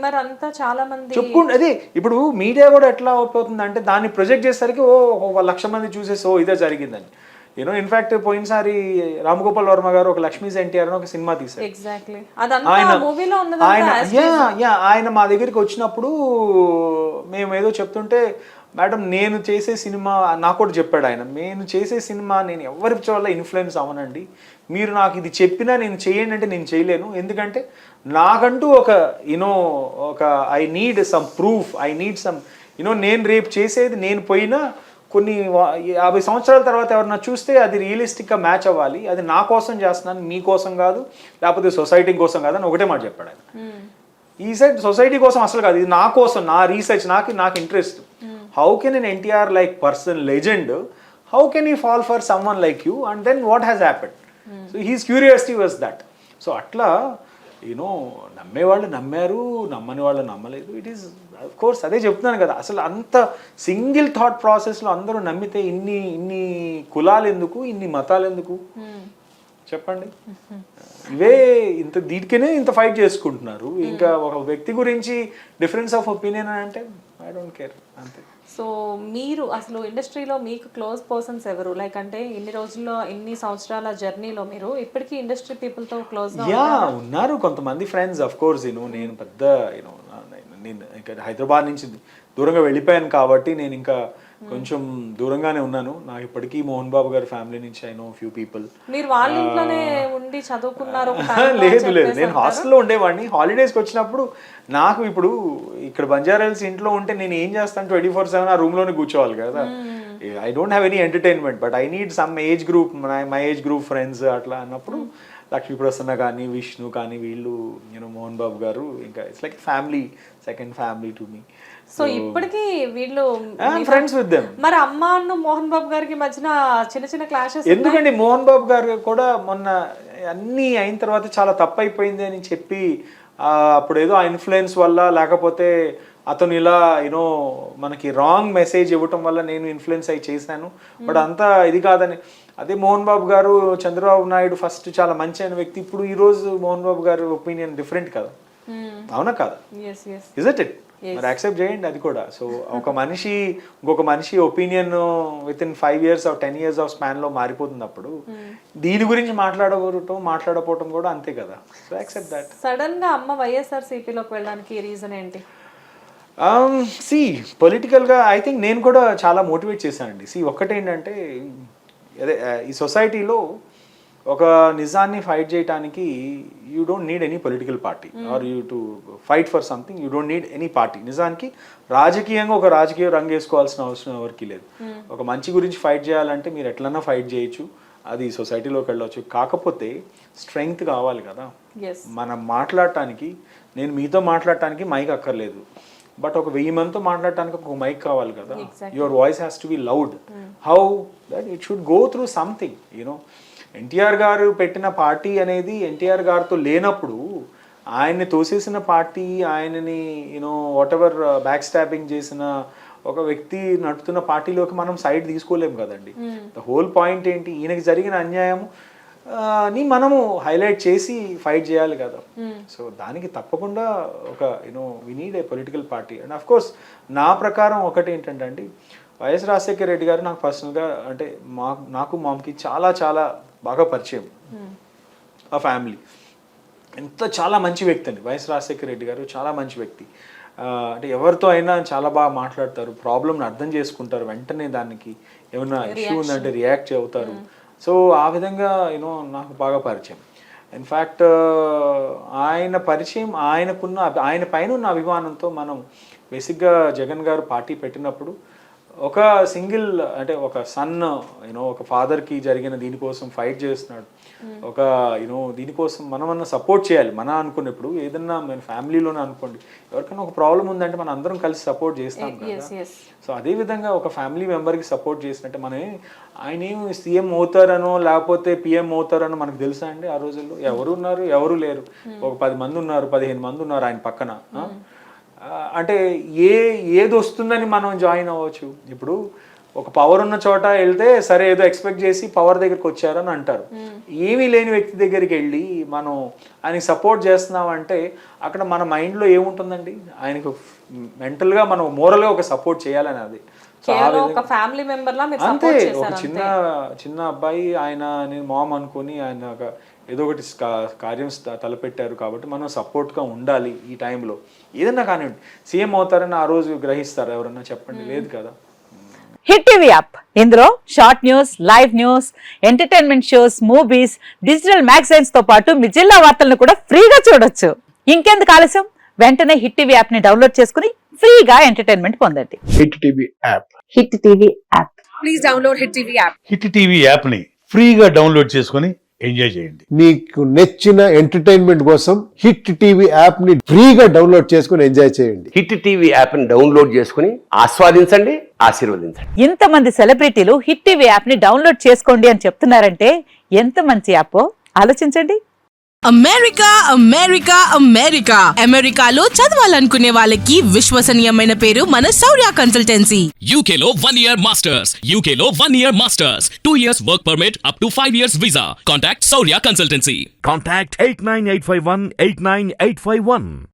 మరి అంతా చాలా మంది చెప్పుకుంటే అదే ఇప్పుడు మీడియా కూడా ఎట్లా అయిపోతుంది అంటే దాన్ని ప్రొజెక్ట్ చేసేసరికి ఒక 1,00,000 మంది చూసేసి ఇదే జరిగిందని. ఇన్ఫాక్ట్ పోయినసారి రామ్ గోపాల్ వర్మ గారు ఒక లక్ష్మీస్ ఎన్టీఆర్ అని ఒక సినిమా తీశారు. ఎగ్జాక్ట్లీ అదంతా మూవీలో ఆయన మా దగ్గరికి వచ్చినప్పుడు మేము ఏదో చెప్తుంటే, మేడం నేను చేసే సినిమా నాకు కూడా చెప్పాడు ఆయన, నేను చేసే సినిమా నేను ఎవరి వల్ల ఇన్ఫ్లుయెన్స్ అవ్వనండి, మీరు నాకు ఇది చెప్పినా నేను చేయండి అంటే నేను చేయలేను, ఎందుకంటే నాకంటూ ఒక I need some proof, I need some నేను రేపు చేసేది నేను పోయినా కొన్ని 50 సంవత్సరాల తర్వాత ఎవరన్నా చూస్తే అది రియలిస్టిక్గా మ్యాచ్ అవ్వాలి, అది నా కోసం చేస్తున్నాను మీకోసం కాదు, లేకపోతే సొసైటీ కోసం కాదు అని ఒకటే మాట చెప్పాడు ఆయన. ఈ సైడ్ సొసైటీ కోసం అసలు కాదు, ఇది నా కోసం, నా రీసెర్చ్, నాకు interest. How can an NTR like person legend, how can you fall for someone like you and then what has happened? So his curiosity was that. So అట్లా నమ్మేవాళ్ళు నమ్మారు, నమ్మని వాళ్ళు నమ్మలేదు. ఇట్ ఈస్ అఫ్ కోర్స్ అదే చెప్తున్నాను కదా, అసలు అంత సింగిల్ థాట్ ప్రాసెస్లో అందరూ నమ్మితే ఇన్ని కులాలు ఎందుకు, ఇన్ని మతాలు ఎందుకు చెప్పండి? ఇవే దీనికనే ఇంత ఫైట్ చేసుకుంటున్నారు. ఇంకా ఒక వ్యక్తి గురించి డిఫరెన్స్ ఆఫ్ ఒపీనియన్ అని అంటే ఐ డోంట్ కేర్ అంతే. సో మీరు అసలు ఇండస్ట్రీలో మీకు క్లోజ్ పర్సన్స్ ఎవరు? లైక్ అంటే ఇన్ని రోజుల్లో, ఇన్ని సంవత్సరాల జర్నీలో మీరు ఇప్పటికీ ఇండస్ట్రీ పీపుల్తో క్లోజ్గా ఉన్నారు కొంతమంది ఫ్రెండ్స్. అఫ్ కోర్స్ నేను పెద్ద నేను ఇక్కడ హైదరాబాద్ నుంచి దూరంగా వెళ్ళిపోయాను కాబట్టి నేను ఇంకా కొంచెం దూరంగానే ఉన్నాను. నాకు ఇప్పటికీ మోహన్ బాబు గారి ఫ్యామిలీ నుంచి ఐ నో ఫ్యూ పీపుల్. మీరు వాళ్ళ ఇంట్లోనే ఉండి చదువుకున్నారు? లేదు, నేను హాస్టల్లో ఉండేవాడిని. హాలిడేస్కి వచ్చినప్పుడు నాకు ఇప్పుడు ఇక్కడ బంజారాహిల్స్ ఇంట్లో ఉంటే నేను ఏం చేస్తాను, 24/7 ఆ రూమ్లోనే కూర్చోవాలి కదా. I don't have any entertainment, but I need some age group, my age group friends అట్లా అన్నప్పుడు లక్ష్మీ ప్రసన్న కానీ, విష్ణు కానీ, వీళ్ళు మోహన్ బాబు గారు, ఇంకా it's like family, second family to me. So ఇప్పటికీ వీళ్ళు ఫ్రెండ్స్ విత్ దెమ్. మరి అమ్మాను మోహన్ బాబు గారికి మధ్యన చిన్న క్లాషెస్ ఎందుకండి? మోహన్ బాబు గారు కూడా మొన్న అన్నీ అయిన తర్వాత చాలా తప్పు అయిపోయింది అని చెప్పి అప్పుడు ఏదో ఆ ఇన్ఫ్లుయెన్స్ వల్ల, లేకపోతే అతను ఇలా మనకి రాంగ్ మెసేజ్ ఇవ్వటం వల్ల నేను ఇన్ఫ్లుయెన్స్ అయ్యి చేశాను, బట్ అంతా ఇది కాదని. అదే మోహన్ బాబు గారు, చంద్రబాబు నాయుడు ఫస్ట్ చాలా మంచి అయిన వ్యక్తి, ఇప్పుడు ఈరోజు మోహన్ బాబు గారి ఒపీనియన్ డిఫరెంట్ కదా, అవునా కాదా? Is it? మరి యాక్సెప్ట్ చేయండి అది కూడా. సో ఒక మనిషి ఇంకొక మనిషి opinion with in 5 years or 10 years of స్పాన్లో మారిపోతున్నప్పుడు దీని గురించి మాట్లాడకపోవటం కూడా అంతే కదా. So accept that. సడన్ గా అమ్మ వైఎస్ఆర్సీపీలోకి వెళ్ళడానికి రీజన్ ఏంటి? పొలిటికల్గా ఐ థింక్ నేను కూడా చాలా మోటివేట్ చేశానండి. ఒక్కటేంటంటే అదే ఈ సొసైటీలో ఒక నిజాన్ని ఫైట్ చేయడానికి you don't need any political party, or you to fight for something you don't need any party. నిజానికి రాజకీయంగా ఒక రాజకీయ రంగు వేసుకోవాల్సిన అవసరం ఎవరికి లేదు. ఒక మంచి గురించి ఫైట్ చేయాలంటే మీరు ఎట్లన్నా ఫైట్ చేయొచ్చు, అది సొసైటీలోకి వెళ్ళవచ్చు. కాకపోతే స్ట్రెంగ్త్ కావాలి కదా. మనం మాట్లాడటానికి, నేను మీతో మాట్లాడటానికి మైక్ అక్కర్లేదు, బట్ ఒక 1000 మందితో మాట్లాడటానికి ఒక మైక్ కావాలి కదా. Your voice has to be loud. How that it should go through something. NTR గారు పెట్టిన పార్టీ అనేది ఎన్టీఆర్ గారితో లేనప్పుడు, ఆయన్ని తోసేసిన పార్టీ, ఆయనని వాట్ ఎవర్ బ్యాక్ స్టాపింగ్ చేసిన ఒక వ్యక్తి నడుపుతున్న పార్టీలోకి మనం సైడ్ తీసుకోలేము కదండి. ద హోల్ పాయింట్ ఏంటి, ఈయనకి జరిగిన అన్యాయం ని మనము హైలైట్ చేసి ఫైట్ చేయాలి కదా. సో దానికి తప్పకుండా ఒక we need a political party. And of course నా ప్రకారం ఒకటి ఏంటంటే అండి, వైఎస్ రాజశేఖర రెడ్డి గారు నాకు పర్సనల్గా అంటే నాకు మామకి చాలా చాలా బాగా పరిచయం. ఆ ఫ్యామిలీ చాలా మంచి వ్యక్తి అండి. వైఎస్ రాజశేఖర రెడ్డి గారు చాలా మంచి వ్యక్తి. అంటే ఎవరితో అయినా చాలా బాగా మాట్లాడతారు, ప్రాబ్లమ్ని అర్థం చేసుకుంటారు, వెంటనే దానికి ఏమైనా ఇష్యూ ఉందంటే రియాక్ట్ అవుతారు. సో ఆ విధంగా నాకు బాగా పరిచయం. ఇన్ఫ్యాక్ట్ ఆయన పరిచయం, ఆయన పైన ఉన్న అభిమానంతో మనం బేసిక్గా జగన్ గారు పార్టీ పెట్టినప్పుడు ఒక సింగిల్ అంటే ఒక సన్ ఒక ఫాదర్కి జరిగిన దీనికోసం ఫైట్ చేస్తున్నాడు. ఒక దీనికోసం మనమన్నా సపోర్ట్ చేయాలి. అనుకున్నప్పుడు ఏదన్నా మన ఫ్యామిలీలోనే అనుకోండి, ఎవరికైనా ఒక ప్రాబ్లం ఉందంటే మనం అందరం కలిసి సపోర్ట్ చేస్తాం కదా. సో అదేవిధంగా ఒక ఫ్యామిలీ మెంబర్కి సపోర్ట్ చేసినట్టే ఆయన ఏం సీఎం అవుతారనో లేకపోతే పిఎం అవుతారనో మనకు తెలుసా అండి? ఆ రోజుల్లో ఎవరు ఉన్నారు, ఎవరు లేరు. ఒక 10 మంది ఉన్నారు, 15 మంది ఉన్నారు ఆయన పక్కన. అంటే ఏది వస్తుందని మనం జాయిన్ అవ్వచ్చు. ఇప్పుడు ఒక పవర్ ఉన్న చోట వెళ్తే సరే ఏదో ఎక్స్పెక్ట్ చేసి పవర్ దగ్గరికి వచ్చారని అంటారు. ఏమీ లేని వ్యక్తి దగ్గరికి వెళ్ళి మనం ఆయనకి సపోర్ట్ చేస్తున్నామంటే అక్కడ మన మైండ్లో ఏముంటుందండి, ఆయనకు మెంటల్గా మనం మోరల్గా ఒక సపోర్ట్ చేయాలని అది. సో ఆ కేవలం ఒక విధంగా ఫ్యామిలీ మెంబర్ లా మీరు అంతే, సపోర్ట్ ఒక చేశారు. చిన్న అబ్బాయి ఆయన నేను మామ్ అనుకొని ఆయన ఏదో ఒకటి కార్యం తలపెట్టారు కాబట్టి మనం సపోర్ట్గా ఉండాలి ఈ టైంలో. ఏదన్నా కానివ్వండి, సీఎం అవుతారని ఆ రోజు గ్రహిస్తారు ఎవరన్నా చెప్పండి, లేదు కదా. హిట్ టీవీ యాప్, ఇందులో short news, live news, entertainment shows, movies, digital magazines తో పాటు మీ జిల్లా వార్తలను కూడా ఫ్రీగా చూడొచ్చు. ఇంకెందుకు ఆలస్యం, వెంటనే హిట్ టీవీ యాప్ ని డౌన్లోడ్ చేసుకుని ఫ్రీగా ఎంటర్టైన్మెంట్ పొందండి. Hit TV app. Hit TV app. Please download hit TV app. Hit TV యాప్ని ఫ్రీగా డౌన్లోడ్ చేసుకొని ఎంజాయ్ చేయండి. మీకు నచ్చిన ఎంటర్టైన్మెంట్ కోసం హిట్ టీవీ యాప్ ని ఫ్రీగా డౌన్లోడ్ చేసుకుని ఎంజాయ్ చేయండి. హిట్ టీవీ యాప్ని డౌన్లోడ్ చేసుకుని ఆస్వాదించండి, ఆశీర్వదించండి. ఇంతమంది సెలబ్రిటీలు హిట్ టీవీ యాప్ ని డౌన్లోడ్ చేసుకోండి అని చెప్తున్నారంటే ఎంత మంచి యాప్ ఆలోచించండి. అమెరికా అమెరికా అమెరికా అమెరికాలో చదవాలనుకునే వాళ్ళకి విశ్వసనీయమైన పేరు మన శౌర్య consultancy. UK Law 1 Year Masters. UK Law 1 Year Masters. 2 years work permit up to 5 years visa. Contact Saurya Consultancy. Contact 89851 89851.